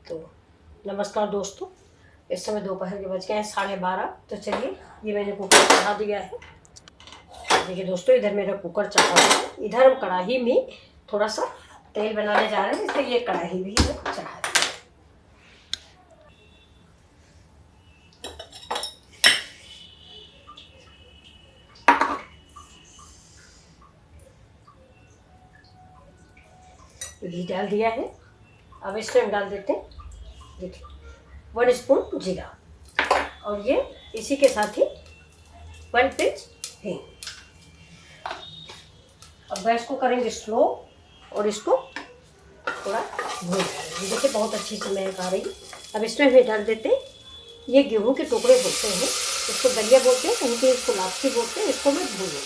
तो नमस्कार दोस्तों, इस समय दोपहर के बज गए हैं 12:30। तो चलिए, ये मैंने कुकर चढ़ा दिया है। देखिए दोस्तों, इधर मेरा कुकर चढ़ा हुआ है। इधर हम कढ़ाई में थोड़ा सा तेल बनाने जा रहे हैं, इसलिए ये कढ़ाई भी चढ़ा दी। घी डाल दिया है। अब इसमें हम डाल देते हैं, देखिए 1 स्पून जीरा, और ये इसी के साथ ही 1 पिंच हींग। अब गैस को करेंगे स्लो और इसको थोड़ा भून लेंगे। देखिए बहुत अच्छी सी महक आ रही है। अब इसमें हमें डाल देते हैं, ये गेहूं के टुकड़े बोलते हैं, इसको दलिया बोलते हैं, कहीं इसको लापसी बोलते हैं। इसको मैं भूनूंगी।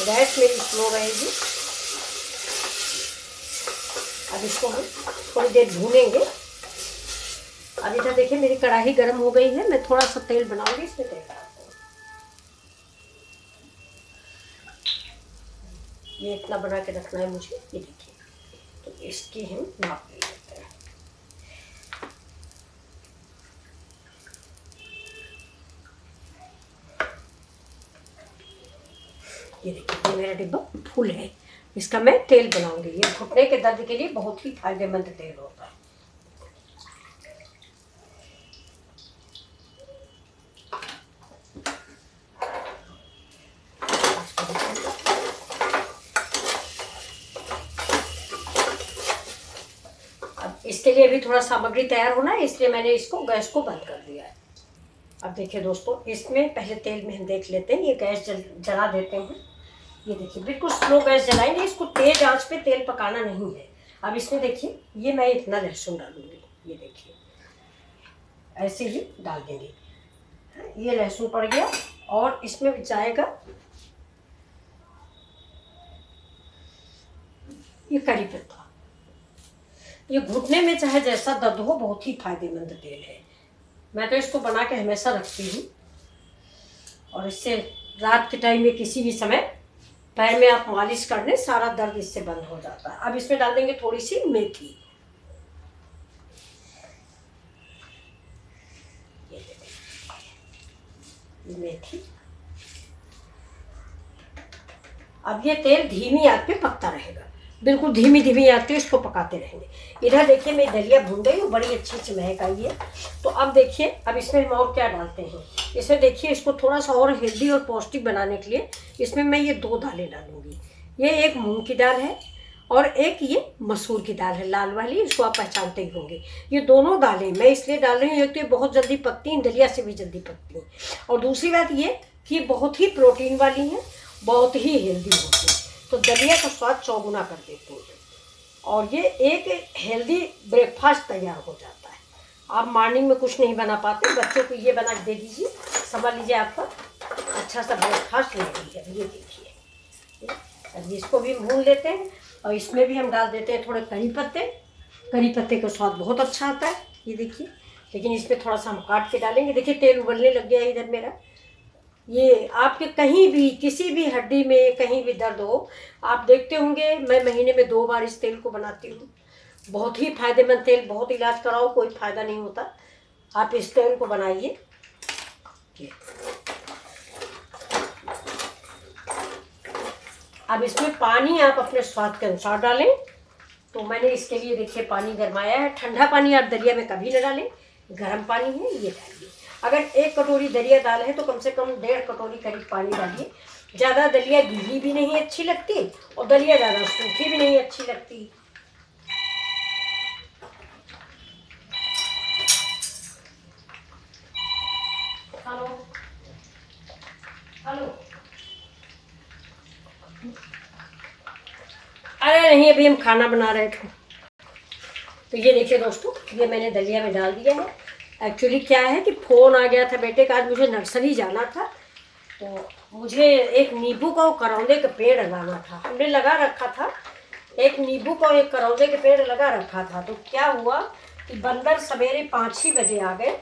गैस मेरी स्लो रहेगी। अब इसको हम थोड़ी देर भूनेंगे। अब इधर देखिए मेरी कढ़ाई गर्म हो गई है। मैं थोड़ा सा तेल बनाऊंगी, इसमें तेल डालते हैं। ये इतना बना के रखना है मुझे, ये देखिए। तो इसकी हम नाप ले लेते हैं। ये देखिए, ये मेरा डिब्बा फुल है। इसका मैं तेल बनाऊंगी। ये घुटने के दर्द के लिए बहुत ही फायदेमंद तेल होता है। अब इसके लिए भी थोड़ा सामग्री तैयार होना है, इसलिए मैंने इसको गैस को बंद कर दिया है। अब देखिए दोस्तों, इसमें पहले तेल में हम देख लेते हैं। ये गैस जला देते हैं। ये देखिए बिल्कुल स्लो गैस जलाएंगे, इसको तेज आंच पे तेल पकाना नहीं है। अब इसमें देखिए, ये मैं इतना लहसुन डालूंगी। ये देखिए ऐसे ही डाल देंगे। ये लहसुन पड़ गया, और इसमें जाएगा ये करी पत्ता। ये घुटने में चाहे जैसा दर्द हो, बहुत ही फायदेमंद तेल है। मैं तो इसको बना के हमेशा रखती हूँ, और इससे रात के टाइम में किसी भी समय पैर में आप मालिश कर लें, सारा दर्द इससे बंद हो जाता है। अब इसमें डाल देंगे थोड़ी सी मेथी। ये मेथी। अब ये तेल धीमी आंच पे पकता रहेगा, बिल्कुल धीमी धीमी आंच पे इसको पकाते रहेंगे। इधर देखिए मेरी दलिया भून गई और बड़ी अच्छी सी महक आई है। तो अब देखिए, अब इसमें हम और क्या डालते हैं। इसमें देखिए, इसको थोड़ा सा और हेल्दी और पौष्टिक बनाने के लिए इसमें मैं ये 2 दालें डालूंगी। ये एक मूंग की दाल है, और एक ये मसूर की दाल है, लाल वाली। इसको आप पहचानते ही होंगे। ये दोनों दालें मैं इसलिए डाल रही हूँ, एक तो ये बहुत जल्दी पकती हैं, दलिया से भी जल्दी पकती हैं, और दूसरी बात ये कि बहुत ही प्रोटीन वाली हैं, बहुत ही हेल्दी होती हैं। तो दलिया का स्वाद चौगुना कर देती हैं, और ये एक हेल्दी ब्रेकफास्ट तैयार हो जाता है। आप मॉर्निंग में कुछ नहीं बना पाते, बच्चों को ये बना के दे दीजिए, समझ लीजिए आपका अच्छा सा ब्रेकफास्ट रेडी है। ये देखिए, अब इसको भी भून लेते हैं, और इसमें भी हम डाल देते हैं थोड़े करी पत्ते। करी पत्ते का स्वाद बहुत अच्छा आता है, ये देखिए। लेकिन इसमें थोड़ा सा हम काट के डालेंगे। देखिए तेल उबलने लग गया है इधर मेरा। ये आपके कहीं भी किसी भी हड्डी में कहीं भी दर्द हो, आप देखते होंगे मैं महीने में 2 बार इस तेल को बनाती हूँ। बहुत ही फायदेमंद तेल, बहुत इलाज कराओ कोई फायदा नहीं होता। आप इस तेल को बनाइए। अब इसमें पानी आप अपने स्वाद के अनुसार डालें। तो मैंने इसके लिए देखिए पानी गरमाया है। ठंडा पानी आप दलिया में कभी न डालें, गर्म पानी है, ये डालिए। अगर 1 कटोरी दलिया दाल है तो कम से कम 1.5 कटोरी करीब पानी डालिए। ज़्यादा दलिया गीली भी नहीं अच्छी लगती, और दलिया ज़्यादा सूखी भी नहीं अच्छी लगती। हेलो हेलो, अरे नहीं, अभी हम खाना बना रहे थे। तो ये देखिए दोस्तों, ये मैंने दलिया में डाल दिया है। एक्चुअली क्या है कि फ़ोन आ गया था बेटे का, आज मुझे नर्सरी जाना था। तो मुझे एक नींबू का और करौंदे का पेड़ लगाना था। हमने लगा रखा था, एक नींबू का और एक करौंदे के पेड़ लगा रखा था। तो क्या हुआ कि बंदर सवेरे 5 ही बजे आ गए।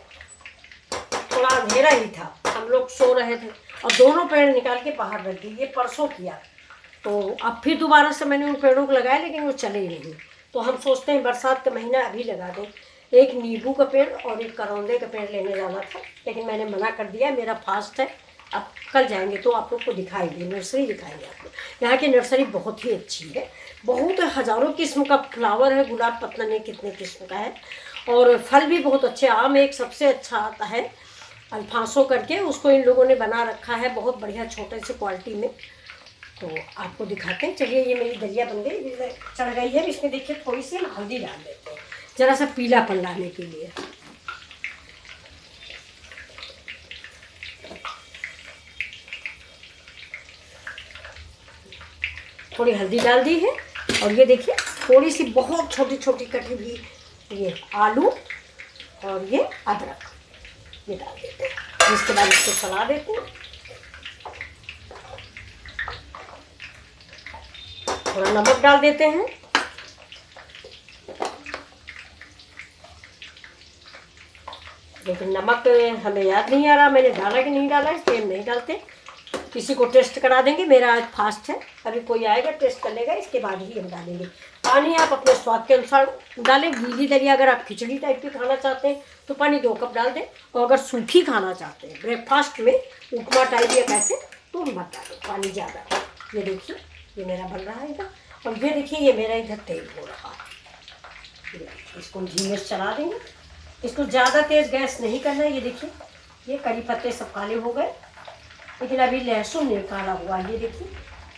थोड़ा अंधेरा ही था, हम लोग सो रहे थे, और दोनों पेड़ निकाल के बाहर रख दिए। ये परसों किया। तो अब फिर दोबारा से मैंने उन पेड़ों को लगाया, लेकिन वो चले ही नहीं। तो हम सोचते हैं बरसात का महीना अभी लगा दें। एक नींबू का पेड़ और एक करौंदे का पेड़ लेने जाना था, लेकिन मैंने मना कर दिया, मेरा फास्ट है। अब कल जाएंगे तो आप लोग को दिखाएंगे, नर्सरी दिखाएंगे आप लोग। यहाँ की नर्सरी बहुत ही अच्छी है, बहुत हज़ारों किस्म का फ्लावर है, गुलाब पता नहीं कितने किस्म का है, और फल भी बहुत अच्छे। आम एक सबसे अच्छा आता है अल्फांसो करके, उसको इन लोगों ने बना रखा है बहुत बढ़िया छोटे से क्वालिटी में। तो आपको दिखाते हैं। चलिए, ये मेरी दलिया बन गई, चढ़ गई है। इसमें देखिए थोड़ी सी हम हल्दी डाल देते हैं, ज़रा सा पीलापन लाने के लिए। थोड़ी हल्दी डाल दी है, और ये देखिए थोड़ी सी बहुत छोटी छोटी कटी हुई ये आलू और ये अदरक ये डाल देते हैं। इसके बाद इसको चला देते हैं। थोड़ा नमक डाल देते हैं। लेकिन नमक हमें याद नहीं आ रहा, मैंने डाला कि नहीं डाला, इसलिए हम नहीं डालते। किसी को टेस्ट करा देंगे, मेरा आज फास्ट है, अभी कोई आएगा टेस्ट कर लेगा, इसके बाद ही हम डालेंगे। पानी आप अपने स्वाद के अनुसार डालें। गीली दलिया अगर आप खिचड़ी टाइप की खाना चाहते हैं तो पानी 2 कप डाल दें, और अगर सूखी खाना चाहते हैं ब्रेकफास्ट में उपमा टाइप या कैसे, तो मत डालें पानी ज़्यादा। ये देखिए ये मेरा बन रहा है इधर, और ये देखिए ये मेरा इधर तेल हो रहा है। इसको धीमे से चला देंगे, इसको ज़्यादा तेज़ गैस नहीं करना है। ये देखिए ये करी पत्ते सब काले हो गए, लेकिन अभी लहसुन नहीं काला हुआ। ये देखिए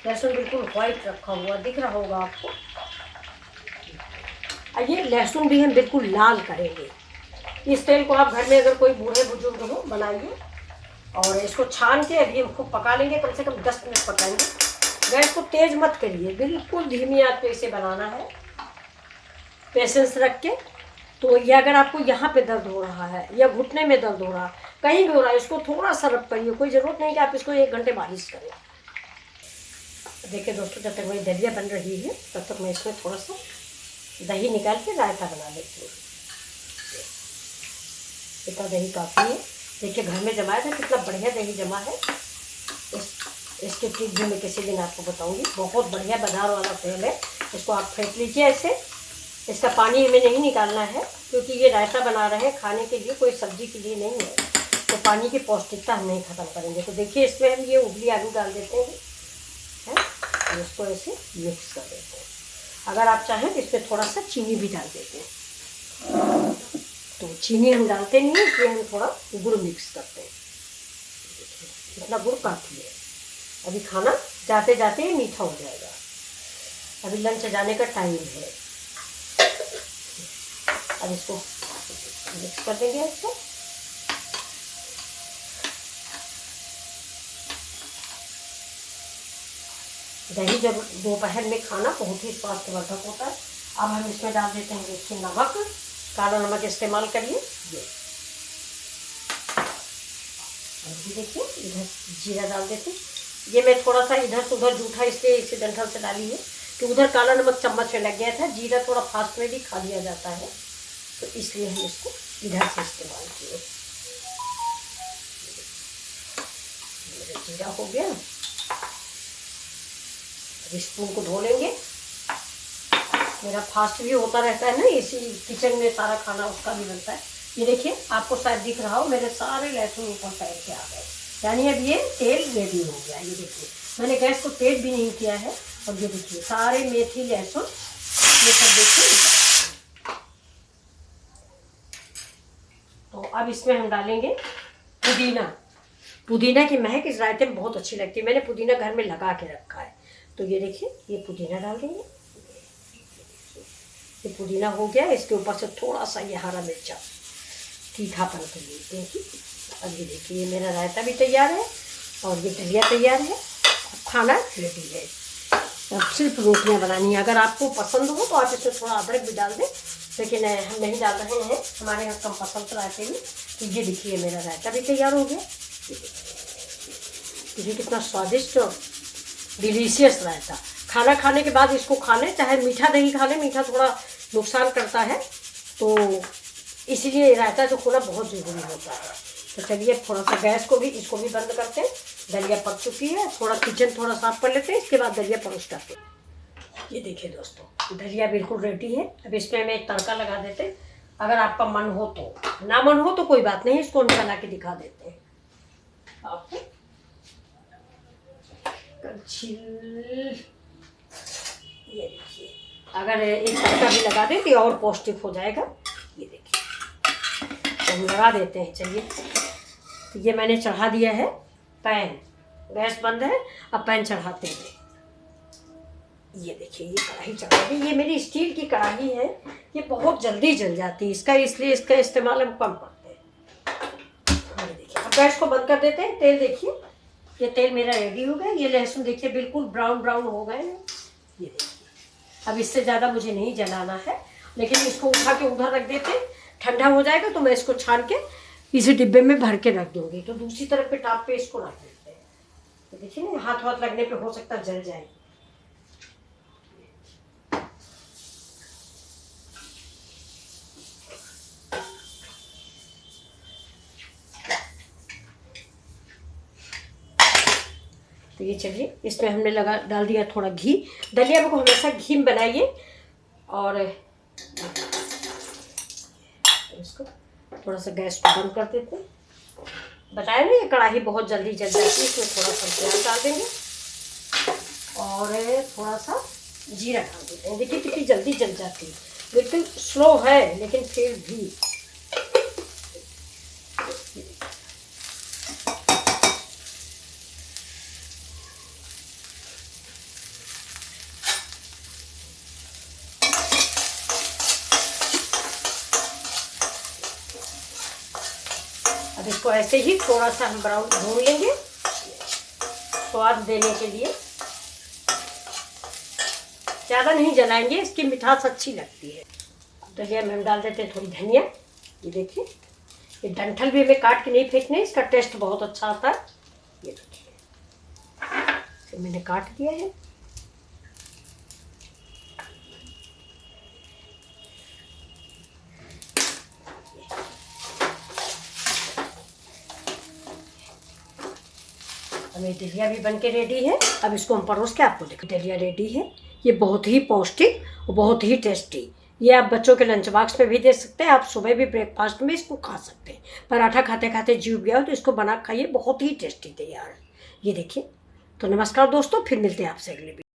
लहसुन बिल्कुल व्हाइट रखा हुआ दिख रहा होगा आपको। और ये लहसुन भी हम बिल्कुल लाल करेंगे। इस तेल को आप घर में अगर कोई बूढ़े बुजुर्ग हो बनाइए, और इसको छान के अभी हमको पका लेंगे, कम से कम 10 मिनट पकाएंगे। गैस को तेज़ मत करिए, बिल्कुल धीमी आंच पे इसे बनाना है, पेशेंस रख के। तो ये अगर आपको यहाँ पे दर्द हो रहा है या घुटने में दर्द हो रहा है, कहीं भी हो रहा है, इसको थोड़ा सा रब करिए। कोई ज़रूरत नहीं कि आप इसको 1 घंटे मालिश करें। देखिए दोस्तों, जब तक मेरी दलिया बन रही है तब तक मैं इसमें थोड़ा सा दही निकाल के रायता बना लेती हूँ। इतना दही काफ़ी है। देखिए घर में जमाया था, कितना बढ़िया दही जमा है। इसकी ट्रिक भी मैं किसी दिन आपको बताऊंगी। बहुत बढ़िया बाजार वाला तेल है, इसको आप फेंट लीजिए ऐसे। इसका पानी हमें नहीं निकालना है, क्योंकि ये रायता बना रहे हैं खाने के लिए, कोई सब्जी के लिए नहीं है, तो पानी की पौष्टिकता हम नहीं ख़त्म करेंगे। तो देखिए इसमें हम ये उबली आलू डाल देते हैं, और इसको ऐसे मिक्स कर देते हैं। अगर आप चाहें तो इसमें थोड़ा सा चीनी भी डाल देते हैं, तो चीनी हम डालते नहीं है, इसलिए हम थोड़ा गुड़ मिक्स करते हैं। इतना गुड़ काफ़ी है। अभी खाना जाते जाते मीठा हो जाएगा। अभी लंच जाने का टाइम है। अब इसको मिक्स कर देंगे इसको। दही जब दोपहर में खाना बहुत ही स्वास्थ्यवर्धक होता है। अब हम इसमें डाल देते हैं देखिए नमक, काला नमक इस्तेमाल करिए। ये देखिए इधर जीरा डाल देते हैं। ये मैं थोड़ा सा इधर से उधर जूठा इसलिए इसे डंठल से डाली है कि उधर काला नमक चम्मच में लग गया था। जीरा थोड़ा फास्ट में भी खा लिया जाता है, तो इसलिए हम इसको इधर से इस्तेमाल किए। मेरा जीरा हो गया। अब स्पून को धो लेंगे। मेरा फास्ट भी होता रहता है ना, इसी किचन में सारा खाना उसका भी बनता है। ये देखिए आपको शायद दिख रहा हो, मेरे सारे लहसुन ऊपर साइड के आ गए, यानी अब ये तेल रेडी हो गया। ये देखिए मैंने गैस को तेज भी नहीं किया है, और ये देखिए सारे मेथी लहसुन ये सब देखिए। तो अब इसमें हम डालेंगे पुदीना। पुदीना की महक इस रायते में बहुत अच्छी लगती है। मैंने पुदीना घर में लगा के रखा है, तो ये देखिए ये पुदीना डाल देंगे। ये पुदीना हो गया। इसके ऊपर से थोड़ा सा ये हरा मिर्चा तीखापन के लिए देखिए। अब ये देखिए ये मेरा रायता भी तैयार है, और ये दलिया तैयार है। अब खाना रेडी है। अब सिर्फ रोटियां बनानी है। अगर आपको पसंद हो तो आप इसमें थोड़ा अदरक भी डाल दें, लेकिन हम नहीं डाल रहे हैं, हमारे यहाँ कम पसंद रायते में। तो ये देखिए मेरा रायता भी तैयार हो गया। ये कितना स्वादिष्ट और डिलीशियस रायता। खाना खाने के बाद इसको खा लें, चाहे मीठा दही खा लें। मीठा थोड़ा नुकसान करता है, तो इसलिए रायता जो खोना बहुत ज़रूरी होता है। तो चलिए थोड़ा सा गैस को भी इसको भी बंद करते हैं। दलिया पक चुकी है। थोड़ा किचन थोड़ा साफ कर लेते हैं, इसके बाद दलिया परोस करते हैं। ये देखिए दोस्तों, दलिया बिल्कुल रेडी है। अब इसमें हम एक तड़का लगा देते हैं, अगर आपका मन हो तो। ना मन हो तो कोई बात नहीं, इसको हम चला के दिखा देते हैं आपको। ये देखिए, अगर एक तड़का भी लगा दें तो और पौष्टिक हो जाएगा। ये देखिए, तो हम लगा देते हैं। चलिए, तो ये मैंने चढ़ा दिया है पैन, गैस बंद है। अब पैन चढ़ाते हैं। ये देखिए, ये कढ़ाई चढ़ा दी। ये मेरी स्टील की कढ़ाई है, ये बहुत जल्दी जल जाती है इसलिए इसका इस्तेमाल हम कम करते हैं। ये देखिए, अब गैस को बंद कर देते हैं। तेल देखिए, ये तेल मेरा रेडी हो गया। ये लहसुन देखिए बिल्कुल ब्राउन ब्राउन हो गए हैं। ये देखिए, अब इससे ज़्यादा मुझे नहीं जलाना है, लेकिन इसको उठा के उधर रख देते हैं। ठंडा हो जाएगा तो मैं इसको छान के इसी डिब्बे में भर के रख दूँगी। तो दूसरी तरफ पे टाप पे इसको रख देते हैं। तो देखिए ना, हाथ वाथ लगने पे हो सकता है जल जाए। तो ये चलिए, इसमें हमने डाल दिया थोड़ा घी। दलिया को हमेशा घी में बनाइए। और इसको थोड़ा सा गैस को बंद कर देते हैं। बताया ना, ये कढ़ाई बहुत जल्दी जल जाती है। इसमें थोड़ा सा प्याज डाल देंगे और थोड़ा सा जीरा डाल देते हैं। देखिए कितनी जल्दी जल जाती है। बिल्कुल स्लो है लेकिन फिर भी। अब इसको ऐसे ही थोड़ा सा हम ब्राउन भून लेंगे स्वाद देने के लिए। ज़्यादा नहीं जलाएंगे, इसकी मिठास अच्छी लगती है। दलिया में हम डाल देते हैं थोड़ी धनिया। ये देखिए, ये डंठल भी हमें काट के नहीं फेंकने, इसका टेस्ट बहुत अच्छा आता है। ये देखिए, तो मैंने काट दिया है। अब ये दलिया भी बन के रेडी है। अब इसको हम परोस के आपको दिखाते हैं। दलिया रेडी है। ये बहुत ही पौष्टिक और बहुत ही टेस्टी। ये आप बच्चों के लंच बॉक्स में भी दे सकते हैं। आप सुबह भी ब्रेकफास्ट में इसको खा सकते हैं। पराठा खाते खाते जीव गया हो तो इसको बना खाइए, बहुत ही टेस्टी तैयार है। ये देखिए। तो नमस्कार दोस्तों, फिर मिलते हैं आपसे अगले वीडियो।